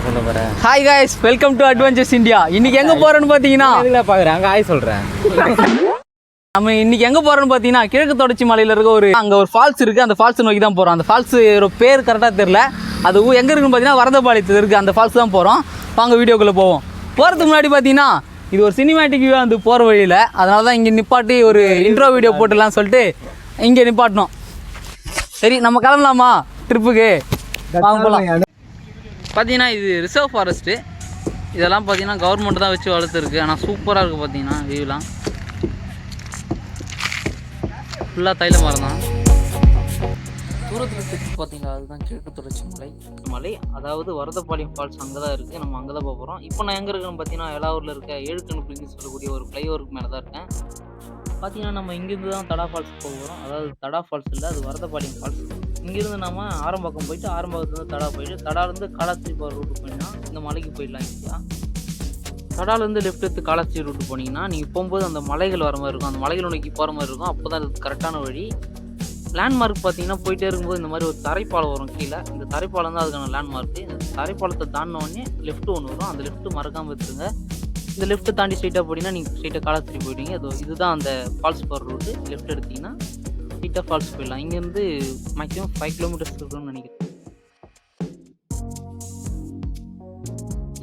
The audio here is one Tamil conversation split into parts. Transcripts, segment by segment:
என்னடா சொல்ல போற? Hi guys, welcome to adventures India. இன்னைக்கு எங்க போறோம்னு பாத்தீங்கன்னா இல்ல பாக்குறேன் அங்க ஹாய் சொல்றேன். நம்ம இன்னைக்கு எங்க போறோம்னு பாத்தீங்கன்னா கிழக்கு தொடர்ச்சி மலையில இருக்க அங்க ஒரு ஃபால்ஸ் இருக்கு. அந்த ஃபால்ஸ் நோக்கி தான் போறோம். அந்த ஃபால்ஸ் பேர் கரெக்டா தெரியல. அது எங்க இருக்குன்னு பாத்தீங்கன்னா வரதபாளையத்துல இருக்கு. அந்த ஃபால்ஸ் தான் போறோம். வாங்க வீடியோக்குள்ள போவோம். போறதுக்கு முன்னாடி பாத்தீங்கன்னா இது ஒரு சினிமேட்டிக் வியூ அந்த போற வழியில. அதனால தான் இங்க நிப்பாட்டி ஒரு இன்ட்ரோ வீடியோ போட்டுடலாம் சொல்லிட்டு இங்க நிப்பாட்டணும். சரி நம்ம கிளம்பலாமா ட்ரிப்புக்கு? வாங்க போகலாம். பார்த்தீங்கன்னா இது ரிசர்வ் ஃபாரஸ்ட்டு. இதெல்லாம் பார்த்தீங்கன்னா கவர்மெண்ட் தான் வச்சு வளர்த்துருக்கு. ஆனால் சூப்பராக இருக்குது. பார்த்தீங்கன்னா வியூலாம் ஃபுல்லாக தைல மரம் தான். தூரத்தில் தெரிஞ்சு பார்த்தீங்கன்னா அதுதான் கிழக்கு தொடர்ச்சி மலை. அதாவது வரதபாளையம் ஃபால்ஸ் அங்கே தான் இருக்குது. நம்ம அங்கே தான் போக போகிறோம். இப்போ நான் எங்கே இருக்கேன்னு பார்த்தீங்கன்னா எலாவூரில் இருக்க ஏழுக்கணுப்புன்னு சொல்லக்கூடிய ஒரு ஃப்ளைஓவருக்கு மேலே தான் இருக்கேன். பார்த்தீங்கன்னா நம்ம இங்கேருந்து தான் தடா ஃபால்ஸ் போக போகிறோம். அதாவது தடா ஃபால்ஸ் இல்லை, அது வரதபாளையம் ஃபால்ஸ். இங்கேருந்து நம்ம ஆரம்பாக்கம் போயிட்டு ஆரம்பாக்கத்துலேருந்து தடா போயிட்டு தடாலேருந்து காலாஸ்திரி போகிற ரூட்டு போனீங்கன்னா இந்த மலைக்கு போயிடலாம். ஈஸியாக தடாலேருந்து லெஃப்ட் எடுத்து காலாஸ்திரி ரூட்டு போனீங்கன்னா நீங்கள் போகும்போது அந்த மலைகள் வர மாதிரி இருக்கும். அந்த மலைகள் நோக்கி போகிற மாதிரி இருக்கும். அப்போ தான் அது கரெக்டான வழி. லேண்ட்மார்க் பார்த்தீங்கன்னா போயிட்டே இருக்கும்போது இந்த மாதிரி ஒரு தரைப்பாலம் வரும் கீழே. இந்த தரைப்பாலம் தான் அதுக்கான லேண்ட்மார்க்கு. இந்த தரைப்பாலத்தை தாண்டினோடனே லெஃப்ட்டு ஒன்று வரும். அந்த லெஃப்ட்டு மறக்காமல் எடுத்துருங்க. இந்த லெஃப்ட்டு தாண்டி ஸ்ட்ரைட்டாக போட்டிங்கன்னா நீங்கள் ஸ்ட்ரைட்டாக காலாஸ்திரி போயிட்டீங்க. இதுதான் அந்த ஃபால்ஸ் போகிற ரூட்டு. லெஃப்ட் எடுத்திங்கன்னா ஸ்ட்ரைட்டாக ஃபால்ஸ் போயிடலாம். இங்கேருந்து மேக்ஸிமம் 5 கிலோமீட்டர்ஸ் இருக்குன்னு நினைக்கிறேன்.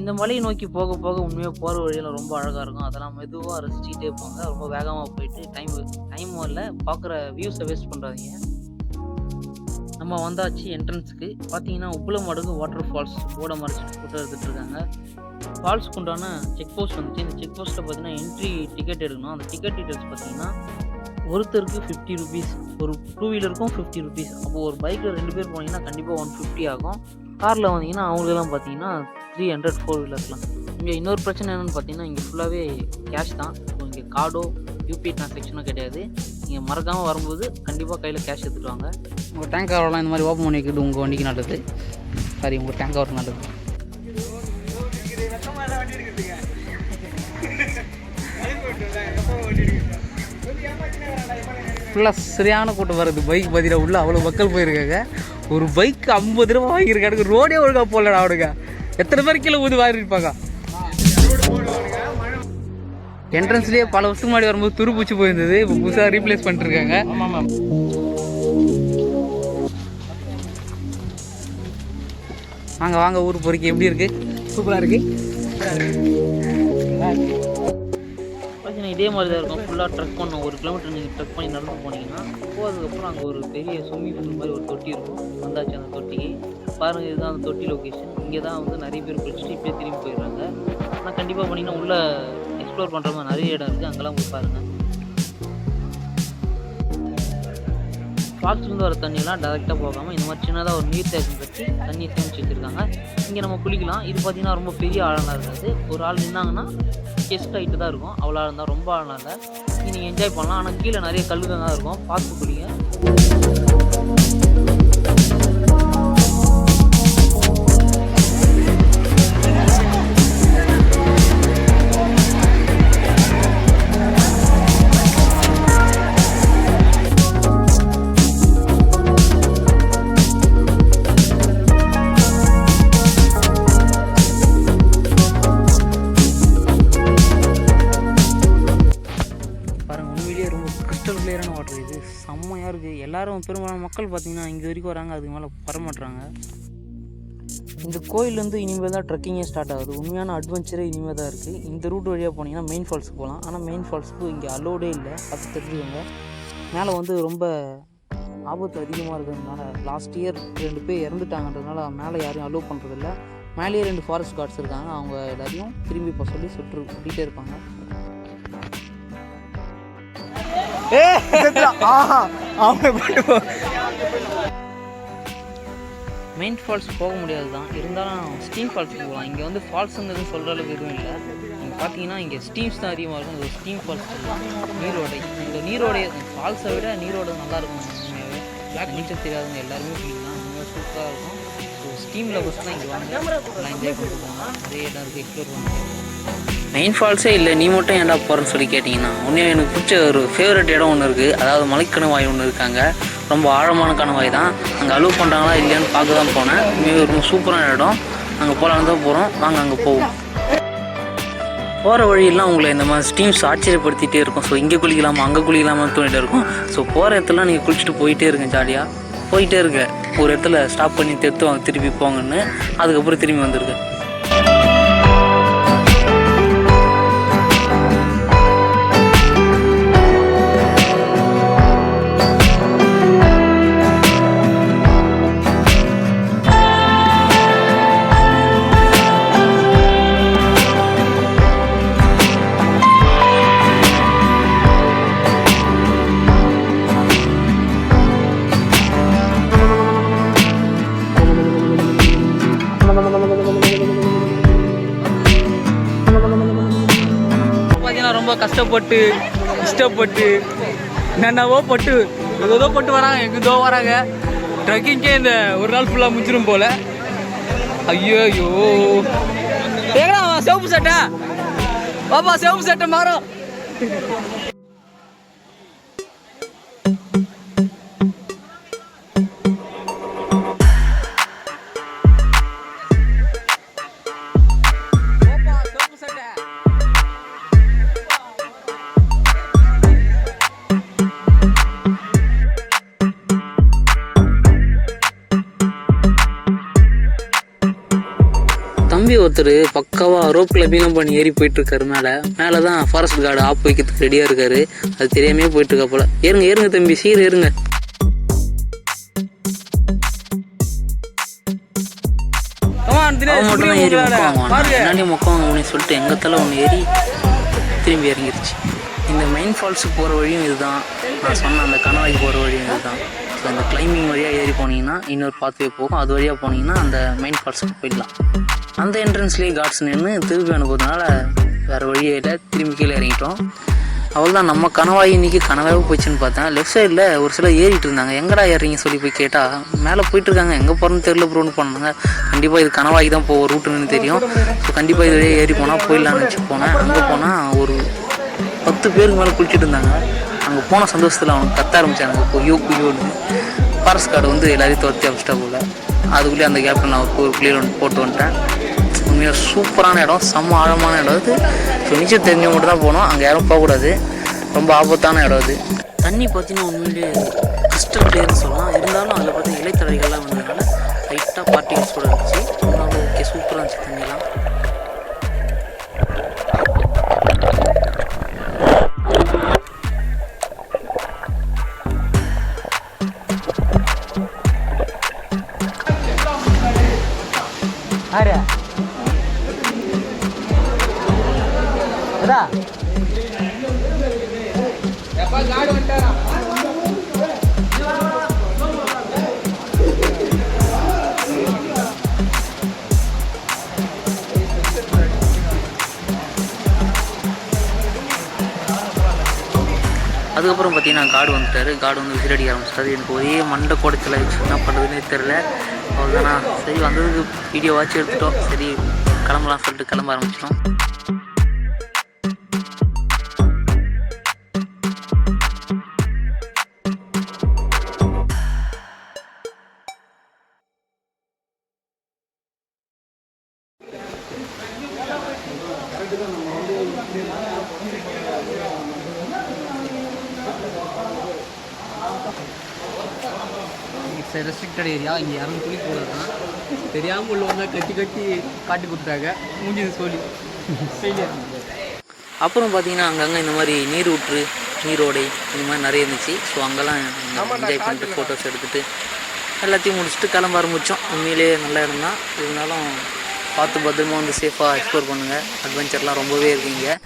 இந்த மலையை நோக்கி போக போக உண்மையாக போகிற வழியில் ரொம்ப அழகாக இருக்கும். அதெல்லாம் மெதுவாக ரசிச்சுக்கிட்டே போங்க. ரொம்ப வேகமாக போயிட்டு டைமும் இல்லை, பார்க்குற வியூஸை வேஸ்ட் பண்ணுறாதீங்க. நம்ம வந்தாச்சு என்ட்ரன்ஸுக்கு. பார்த்தீங்கன்னா உப்பலமடுகு வாட்டர்ஃபால்ஸ் போட மறைச்சிட்டு ஃபோட்டோ எடுத்துகிட்டு இருக்காங்க. ஃபால்ஸ்க்கு உண்டான செக் போஸ்ட் வந்துச்சு. இந்த செக் போஸ்ட்டில் பார்த்தீங்கன்னா என்ட்ரி டிக்கெட் எடுக்கணும். அந்த டிக்கெட் டீட்டெயில்ஸ் பார்த்தீங்கன்னா ஒருத்தருக்கு 50 ருபீஸ், ஒரு 2 வீலருக்கும் 50 ருபீஸ். அப்போது ஒரு பைக்கில் 2 பேர் போனீங்கன்னா கண்டிப்பாக 150 ஆகும். காரில் வந்தீங்கன்னா அவங்களுக்குலாம் பார்த்தீங்கன்னா 300 4 வீலர்ஸ்லாம். இங்கே இன்னொரு பிரச்சனை என்னென்னு பார்த்தீங்கன்னா இங்கே ஃபுல்லாகவே கேஷ் தான். ஸோ இங்கே கார்டோ யூபிஐ ட்ரான்சாக்ஷனோ கிடையாது. நீங்கள் மறக்காமல் வரும்போது கண்டிப்பாக கையில் கேஷ் எடுத்துகிட்டு வாங்க. உங்கள் டேங்க் கவர்லாம் இந்த மாதிரி ஓப்பன் பண்ணி வைக்கிறது உங்கள் வண்டிக்கு நல்லது. சாரி, உங்கள் டேங்க் கவர் நல்லது. ஃபுல்லாக சரியான கூட்டம் வருது. பைக் பார்த்தீங்கன்னா உள்ள அவ்வளோ மக்கள் போயிருக்காங்க. ஒரு பைக்கு 50 ரூபா வாங்கியிருக்காங்க. ரோடே ஒழுங்கா போடலடா அவனுங்க. எத்தனை பேர் கீழே ஊது வாங்கிருப்பாங்க. என்ட்ரன்ஸ்லேயே பல வருஷத்துக்கு முன்னாடி வரும்போது துருப்பூச்சி போயிருந்தது. இப்போ புதுசாக ரீப்ளேஸ் பண்ணிட்டுருக்காங்க. வாங்க வாங்க ஊர் பொறுக்கி எப்படி இருக்குது? சூப்பராக இருக்குது. இதே மாதிரி தான் இருக்கும். ஃபுல்லாக ட்ரெக் பண்ணணும். 1 கிலோமீட்டர் நீங்கள் ட்ரெக் பண்ணி நடந்து போனீங்கன்னா போகிறதுக்கப்புறம் அங்கே ஒரு பெரிய ஸ்விம்மிங் பூல் மாதிரி ஒரு தொட்டி இருக்கும். வந்தாச்சு அந்த தொட்டிக்கு பாருங்கள். இதுதான் அந்த தொட்டி லொக்கேஷன். இங்கே தான் வந்து நிறைய பேர் குளிச்சுட்டு இப்படியே திரும்பி போயிடுறாங்க. ஆனால் கண்டிப்பாக பண்ணிங்கன்னா உள்ளே எக்ஸ்ப்ளோர் பண்ணுற மாதிரி நிறைய இடம் இருக்குது. அங்கெல்லாம் போய் பாருங்கள். ஃபால்ஸ்லேருந்து வர தண்ணியெல்லாம் டேரெக்டாக போகாமல் இந்த மாதிரி சின்னதாக ஒரு நீர் தேக்கம் கட்டி தண்ணியை சேமிச்சு வச்சுருக்காங்க. இங்கே நம்ம குளிக்கலாம். இது பார்த்திங்கன்னா ரொம்ப பெரிய ஆழம்லாம் இருக்காது. ஒரு ஆள் நின்னாங்கன்னா செஸ்ட் ஹைட்டு தான் இருக்கும். அவ்வளோ இருந்தால் ரொம்ப ஆழம் இல்லை. நீங்கள் என்ஜாய் பண்ணலாம். ஆனால் கீழே நிறைய கல்லுகள் தான் இருக்கும். பார்த்து குளிங்க. வாட்டர் இது செம்மையாக இருக்குது. எல்லோரும் பெரும்பாலான மக்கள் பார்த்திங்கன்னா இங்கே வரைக்கும் வராங்க. அதுக்கு மேலே வரமாட்டுறாங்க. இந்த கோயிலேருந்து இனிமேல் தான் ட்ரெக்கிங்கே ஸ்டார்ட் ஆகுது. உண்மையான அட்வென்ச்சரே இனிமேல் தான் இருக்குது. இந்த ரூட் வழியாக போனீங்கன்னா மெயின் ஃபால்ஸுக்கு போகலாம். ஆனால் மெயின் ஃபால்ஸுக்கு இங்கே அலோடே இல்லை. பார்த்து தெரிஞ்சுக்கோங்க. மேலே வந்து ரொம்ப ஆபத்து அதிகமாக இருக்கிறதுனால லாஸ்ட் இயர் 2 பேர் இறந்துட்டாங்கன்றதுனால மேலே யாரையும் அலோவ் பண்ணுறதில்ல. மேலேயே 2 ஃபாரஸ்ட் கார்ட்ஸ் இருக்காங்க. அவங்க எல்லாரையும் திரும்பி இப்போ சொல்லி சுட்டிகிட்டே இருப்பாங்க. மெயின் ஃபால்ஸ் போக முடியாது தான். இருந்தாலும் ஸ்டீம் ஃபால்ஸுக்கு போகலாம். இங்கே வந்து ஃபால்ஸுங்கிறது சொல்கிற அளவுக்கு எதுவும் இல்லை. நீங்கள் பார்த்தீங்கன்னா இங்கே ஸ்டீம்ஸ் தான் அதிகமாக இருக்கும். இது ஸ்டீம் ஃபால்ஸ் சொல்லலாம். நீரோடை. இந்த நீரோடை ஃபால்ஸை விட நீரோடை நல்லாயிருக்கும். உண்மையாகவே பிளாக் நீச்சல் தெரியாதவங்க எல்லாருமே குளிக்கலாம். உண்மையாக சூப்பராக இருக்கும். ஸோ ஸ்டீம் லவர்ஸ் தான் இங்கே வாங்க நல்லா என்ஜாய் பண்ணிட்டு போங்க. நிறைய இடம் இருக்குது, எக்ஸ்ப்ளோர் பண்ணுங்க. மெயின் ஃபால்ஸே இல்லை, நீ மட்டும் ஏன்டா போகிறேன்னு சொல்லி கேட்டிங்கன்னா உண்மையாக எனக்கு பிடிச்ச ஒரு ஃபேவரட் இடம் ஒன்று இருக்குது. அதாவது மலைக்கணவாய் ஒன்று இருக்காங்க. ரொம்ப ஆழமான கணவாய் தான். அங்கே அலோவ் பண்ணுறாங்களா இல்லையான்னு பார்க்க தான் போனேன். உண்மையாக ரொம்ப சூப்பரான இடம். அங்கே போகலான்னு தான் போகிறோம். வாங்க அங்கே போவோம். போகிற வழியெல்லாம் உங்களை இந்த மாதிரி ஸ்டீம்ஸ் ஆச்சரியப்படுத்திகிட்டே இருக்கும். ஸோ இங்கே குளிக்கலாமா அங்கே குளிக்கலாமான்னு தோணிகிட்டே இருக்கும். ஸோ போகிற இடத்துலாம் நீங்கள் குளிச்சுட்டு போயிட்டே இருங்க. ஜாலியாக போயிட்டே இருக்க. ஒரு இடத்துல ஸ்டாப் பண்ணி வாங்க திருப்பி போங்கன்னு, அதுக்கப்புறம் திரும்பி வந்துருக்கு. ரொம்ப கஷ்டப்பட்டு இஷ்டப்பட்டு என்னென்னவோ பட்டு ஏதோ பட்டு வராங்க, எங்கேதோ வராங்க. ட்ரெக்கிங்கே இந்த ஒரு நாள் ஃபுல்லாக முடிஞ்சிடும் போல். ஐயோ ஏங்கடா சிவப்பு சட்டை பாப்பா, சிவப்பு சட்டை மாறும். தம்பி ஒருத்தர் பக்காவாக ரோப் கிளப்பிங்லாம் பண்ணி ஏறி போயிட்டுருக்காரு. மேலே தான் ஃபாரஸ்ட் கார்டு ஆப் வைக்கிறதுக்கு ரெடியாக இருக்காரு. அது தெரியாமே போயிட்டுருக்கா போல. ஏறுங்க தம்பி, சீர் ஏறுங்க. மட்டும் தான் ஏறி முன்னாடி மொக்கம் அப்படின்னு சொல்லிட்டு எங்கள் தலை ஒன்று ஏறி திரும்பி இறங்கிருச்சு. இந்த மெயின் ஃபால்ஸுக்கு போகிற வழியும் இதுதான். நான் சொன்ன அந்த கணவாய்க்கு போகிற வழியும் இதுதான். ஸோ இந்த கிளைம்பிங் வழியாக ஏறி போனீங்கன்னா இன்னொரு பாத்வே போகும். அது வழியாக போனீங்கன்னா அந்த மெயின் ஃபால்ஸுக்கு போயிடலாம். அந்த என்ட்ரன்ஸ்லேயே காட்ஸ் நின்று திருப்பி அனுப்புறதுனால வேறு வழியில் திரும்பி கீழே இறங்கிட்டோம். அவள் தான் நம்ம கணவாய் இன்றைக்கி கனவாக போச்சுன்னு பார்த்தேன். லெஃப்ட் சைடில் ஒரு சில ஏறிட்டு இருந்தாங்க. எங்கடா ஏறிங்க சொல்லி போய் கேட்டால் மேலே போயிட்டுருக்காங்க. எங்கே போகிறோன்னு தெரியல ப்ரோன்னு பண்ணாங்க. கண்டிப்பாக இது கனவாய்க்கு தான் போவோம் ரூட்டுன்னு தெரியும். ஸோ கண்டிப்பாக இது வழியாக ஏறி போனால் போயிடலான்னு வச்சு போனேன். அங்கே போனால் ஒரு 10 பேருக்கு மேலே குளிச்சுட்டு இருந்தாங்க. அங்கே போன சந்தோஷத்தில் அவங்க கத்த ஆரம்பித்தாங்க, குய்யோன்னு. ஃபாரஸ்ட் கார்டு வந்து எல்லாரையும் துரத்தி அமிச்சிட்டா போல். அதுக்குள்ளேயே அந்த கேப்பில் நான் ஒரு கிளியர் ஒன்று போட்டு வந்துட்டேன். உண்மையாக சூப்பரான இடம், செம்ம ஆழமான இடம் அது. ஸோ நீச்சல் தெரிஞ்சவங்க மட்டும் தான் போகணும், அங்கே யாரும் போகக்கூடாது. ரொம்ப ஆபத்தான இடம் அது. தண்ணி பார்த்தீங்கன்னா உண்மையிலேயே கிறிஸ்டல் கிளியர்னு சொல்லலாம். இருந்தாலும் அதில் பார்த்தீங்கன்னா இலைத்தழைகள்லாம் வந்ததுனால லைட்டாக பார்ட்டிகல்ஸ் கூட இருந்துச்சு. அதனால ஓகே, சூப்பராக இருந்துச்சு தண்ணியெலாம். அதுக்கப்புறம் பார்த்தீங்கன்னா காடு வந்துட்டார். காடு வந்து விசில் அடிக்க ஆரம்பிச்சிட்டாரு. எனக்கு ஒரே மண்டை குடைச்சல் ஆகிடுச்சு, என்ன பண்ணுறதுன்னே தெரில. அவ்வளோதானா, சரி வந்ததுக்கு வீடியோ வாட்ச் எடுத்துட்டோம். சரி கிளம்பலாம் சொல்லிட்டு கிளம்ப ஆரம்பிச்சிட்டோம். இட்ஸ் ரெஸ்ட்ரிக்டட் ஏரியா, இங்கே யாரும் குளிக்கூடாது தான். தெரியாமல் உள்ள வந்தால் கட்டி காட்டி கொடுத்தாங்க, மூஞ்சி சொல்லி ஃபெயிலியர். அப்புறம் பார்த்தீங்கன்னா அங்கங்கே இந்த மாதிரி நீர் ஊற்று, நீரோடை இந்த மாதிரி நிறைய இருந்துச்சு. ஸோ அங்கெல்லாம் என்ஜாய் பண்ணிட்டு ஃபோட்டோஸ் எடுத்துகிட்டு எல்லாத்தையும் முடிச்சுட்டு கிளம்ப ஆரம்பித்தோம். உண்மையிலே நல்ல இடம் தான். இருந்தாலும் பார்த்து பத்திரமா வந்து சேஃபாக எக்ஸ்ப்ளோர் பண்ணுங்கள். அட்வென்ச்சர்லாம் ரொம்பவே இருக்குங்க.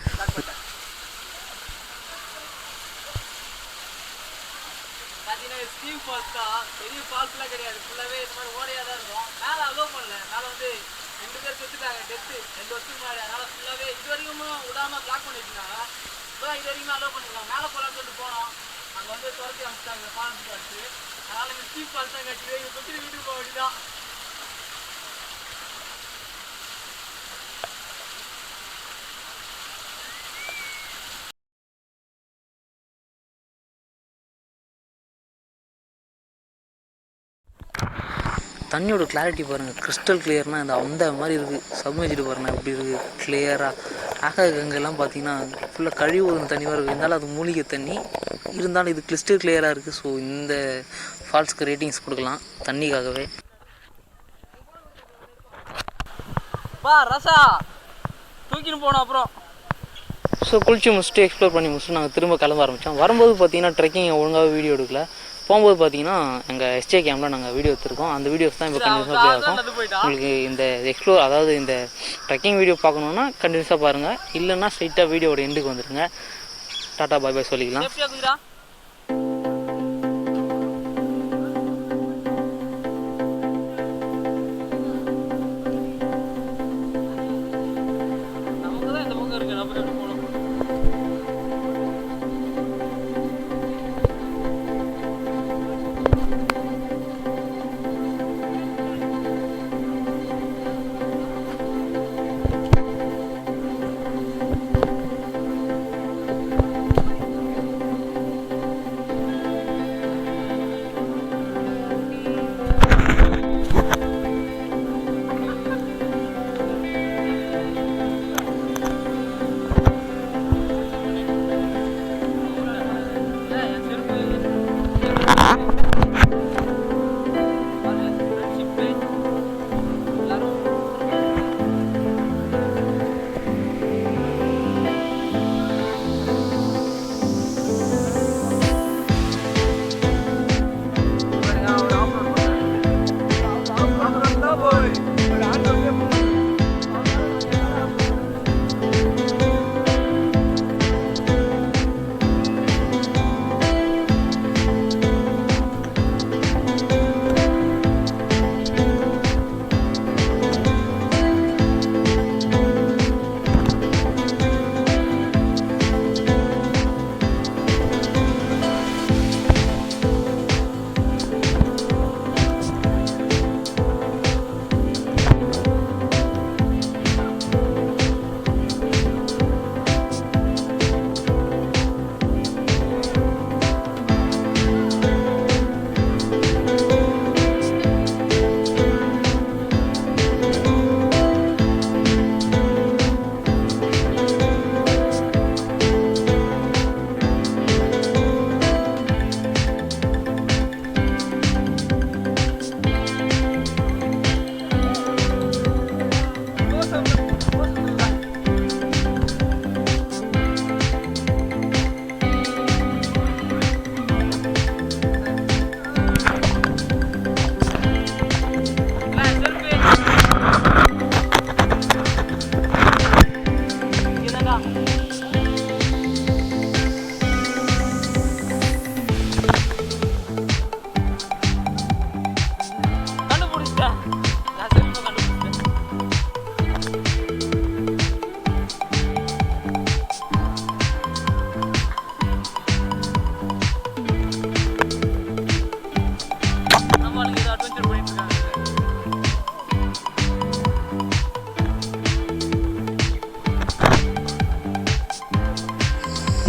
ஸ்டீம் ஃபால்ஸ் தான், பெரிய ஃபால்ஸ்லாம் கிடையாது. ஃபுல்லாகவே இந்த மாதிரி ஓடையாக தான் இருக்கும். மேலே அலோவ் பண்ணல. மேலே வந்து 2 பேர் செத்துட்டாங்க, டெத்து 2 வருஷத்துக்கு முன்னாடி. அதனால் ஃபுல்லாகவே இது வரைக்கும் விடாமல் பிளாக் பண்ணி வச்சுருந்தாங்க. இப்போ இது வரைக்கும் அலோவ் பண்ணிருக்காங்க. மேலே போகலான்னு சொல்லிட்டு போனோம், அங்கே வந்து துரத்தி அனுப்பிச்சிட்டாங்க ஃபால்ஸ் பார்த்து. அதனால் இந்த ஸ்டீம் ஃபால்ஸ் தான் கட்டி இதை பற்றி வீட்டுக்கு போக வேண்டியதான். தண்ணியோட கிளாரிட்டி பாருங்கள், கிறிஸ்டல் கிளியர்னால் அந்த மாதிரி இருக்குது. சப்மேஜ்டு பாருங்கள் எப்படி இருக்குது கிளியராக. ஆகாங்கெல்லாம் பார்த்தீங்கன்னா ஃபுல்லாக கழிவு ஊதுன தண்ணி மாதிரி இருக்குது. இருந்தாலும் அது மூலிகை தண்ணி, இருந்தாலும் இது கிறிஸ்டல் கிளியராக இருக்குது. ஸோ இந்த ஃபால்ஸ்க்கு ரேட்டிங்ஸ் கொடுக்கலாம் தண்ணிக்காகவே. ரசா தூக்கின்னு போனோம். அப்புறம் ஸோ குளிச்சு முடிச்சுட்டு எக்ஸ்ப்ளோர் பண்ணி முடிச்சுட்டு நாங்கள் திரும்ப கிளம்ப ஆரம்பித்தோம். வரும்போது பார்த்தீங்கன்னா ட்ரெக்கிங் ஒழுங்காக வீடியோ எடுக்கல. போகும்போது பார்த்தீங்கன்னா எங்கள் எஸ்ஜே கேமில் நாங்கள் வீடியோ எடுத்துருக்கோம். அந்த வீடியோஸ் தான் இப்போ கண்டினியூஸாக ப்ளே ஆகும். உங்களுக்கு இந்த எக்ஸ்ப்ளோர் அதாவது இந்த ட்ரெக்கிங் வீடியோ பார்க்கணுன்னா கண்டினியூஸாக பாருங்கள். இல்லைன்னா ஸ்ட்ரைட்டாக வீடியோட எண்டுக்கு வந்துடுங்க. டாட்டா பாய் பாய் சொல்லிக்கலாம்.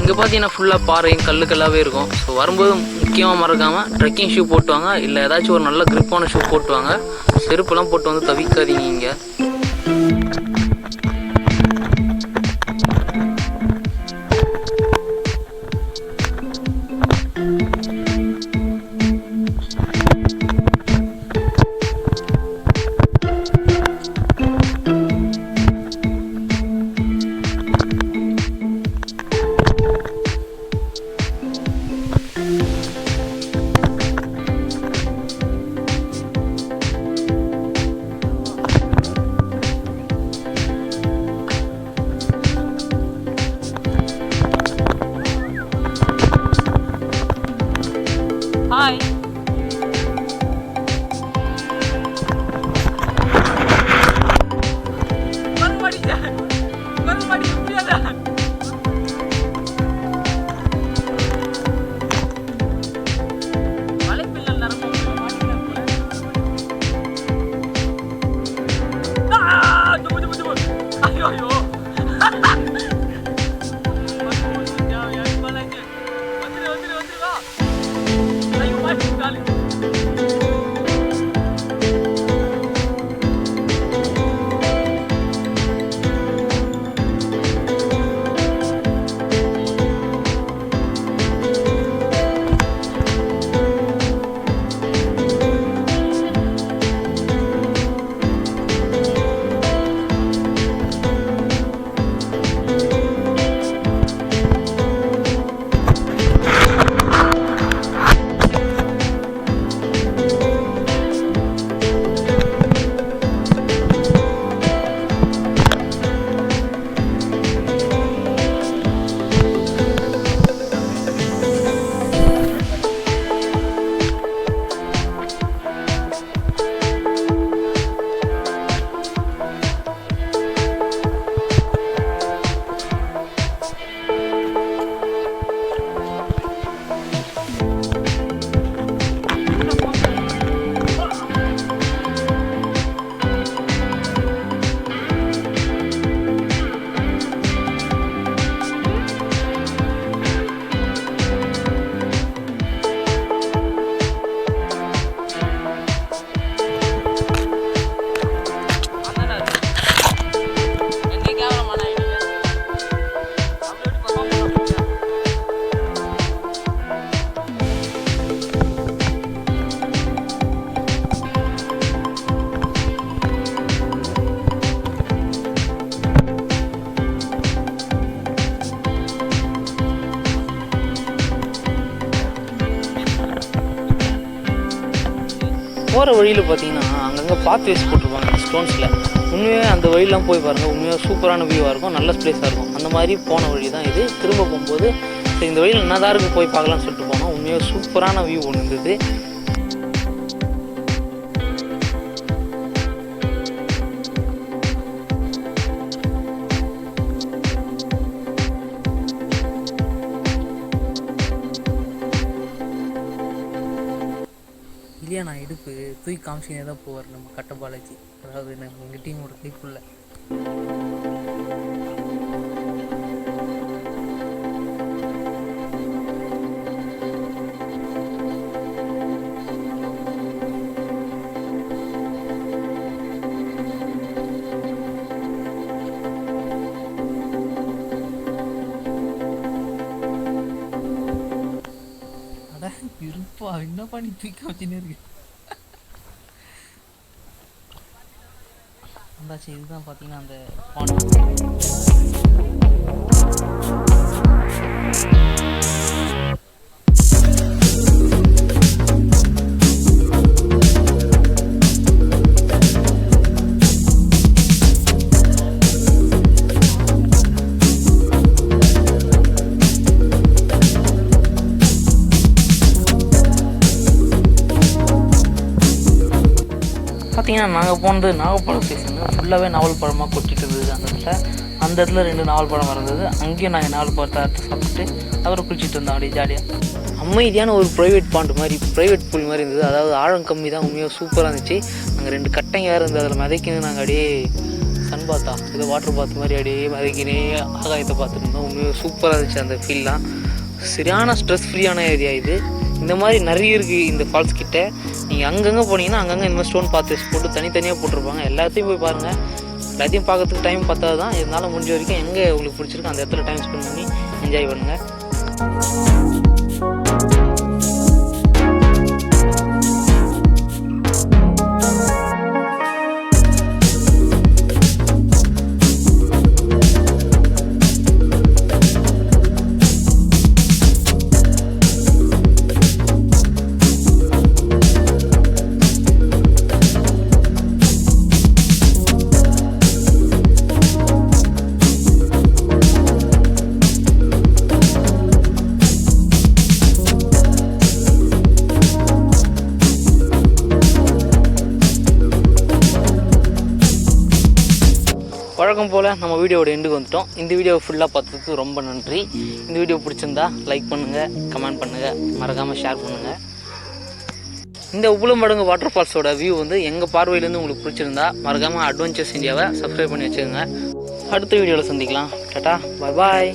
இங்கே பார்த்தீங்கன்னா ஃபுல்லாக பாறையும் கல்லுக்கல்லாகவே இருக்கும். ஸோ வரும்போது முக்கியமாக மறக்காமல் ட்ரெக்கிங் ஷூ போட்டு வாங்க. இல்லை ஏதாச்சும் ஒரு நல்ல க்ரிப்பான ஷூ போட்டு வாங்க. செருப்புலாம் போட்டு வந்து தவிக்காதீங்க. இங்கே போகிற வழியில் பார்த்தீங்கன்னா அங்கங்கே பாத் வேஸ்ட் போட்டிருப்பாங்க ஸ்டோன்ஸில். உண்மையாக அந்த வழியெலாம் போய் பாருங்கள், உண்மையாக சூப்பரான வியூவாக இருக்கும், நல்ல பிளேஸாக இருக்கும். அந்த மாதிரி போன வழி தான் இது. திரும்ப போகும்போது சரி இந்த வழியில் என்னதான் இருக்குது போய் பார்க்கலான்னு சொல்லிட்டு போனோம். உண்மையாக சூப்பரான வியூ ஒன்று இருந்தது. இல்லையா நான் இடுப்பு தூக்கி காமிச்சினே தான் போவார் நம்ம கட்ட பாலாஜி, அதாவது நம்ம எங்கள் டீமோட கைக்குள்ள. இருப்பா என்ன பண்ணி தூக்கி வச்சுன்னு இருக்கு. அந்தாச்சு இதுதான் பார்த்தீங்கன்னா அந்த பார்த்தீங்கன்னா நாங்கள் போனது நாகப்பழம் சீசனு. ஃபுல்லாகவே நாவல் பழமாக கொட்டிட்டு இருந்தது அந்த இடத்துல. அந்த இடத்துல 2 நாவல் பழம் இருந்தது. அங்கேயும் நாங்கள் 4 பழத்தை அறுத்து சாப்பிட்டு அப்புறம் குளிச்சுட்டு இருந்தோம் அப்படியே ஜாலியாக. அமைதியான ஒரு ப்ரைவேட் பாண்ட் மாதிரி, ப்ரைவேட் பூல் மாதிரி இருந்தது. அதாவது ஆழம் கம்மி தான், உண்மையாக சூப்பராக இருந்துச்சு. நாங்கள் 2 கட்டைங்க இருந்தது, அதில் மிதக்கின்னு நாங்கள் அப்படியே சன் பாத்தா ஏதோ வாட்டர் பாத் மாதிரி அப்படியே மிதக்கினே ஆகாயத்தை பார்த்துட்டு இருந்தோம். உண்மையாக சூப்பராக இருந்துச்சு அந்த ஃபீல்லாம். சரியான ஸ்ட்ரெஸ் ஃப்ரீயான ஏரியா இது. இந்த மாதிரி நிறைய இருக்குது இந்த ஃபால்ஸ் கிட்டே. நீங்கள் அங்கங்கே போனீங்கன்னா அங்கங்கே இந்த மாதிரி ஸ்டோன் பாத் போட்டு தனித்தனியாக போட்டிருப்பாங்க. எல்லாத்தையும் போய் பாருங்கள். எல்லாத்தையும் பார்க்கறதுக்கு டைம் பத்தாது தான். இதனால் முடிஞ்ச வரைக்கும் எங்கே உங்களுக்கு பிடிச்சிருக்கு அந்த இடத்துல டைம் ஸ்பெண்ட் பண்ணி என்ஜாய் பண்ணுங்கள். வழக்கம் போல் நம்ம வீடியோவோட எண்டுக்கு வந்துட்டோம். இந்த வீடியோவை ஃபுல்லாக பார்த்ததுக்கு ரொம்ப நன்றி. இந்த வீடியோ பிடிச்சிருந்தா லைக் பண்ணுங்கள், கமெண்ட் பண்ணுங்கள், மறக்காமல் ஷேர் பண்ணுங்கள். இந்த உப்பலமடுங்கு வாட்டர் ஃபால்ஸோட வியூ வந்து எங்கள் பார்வையிலேருந்து உங்களுக்கு பிடிச்சிருந்தா மறக்காமல் அட்வென்ச்சர்ஸ் இந்தியாவை சப்ஸ்கிரைப் பண்ணி வச்சுக்கோங்க. அடுத்த வீடியோவில் சந்திக்கலாம். டாடா, பாய் பாய்.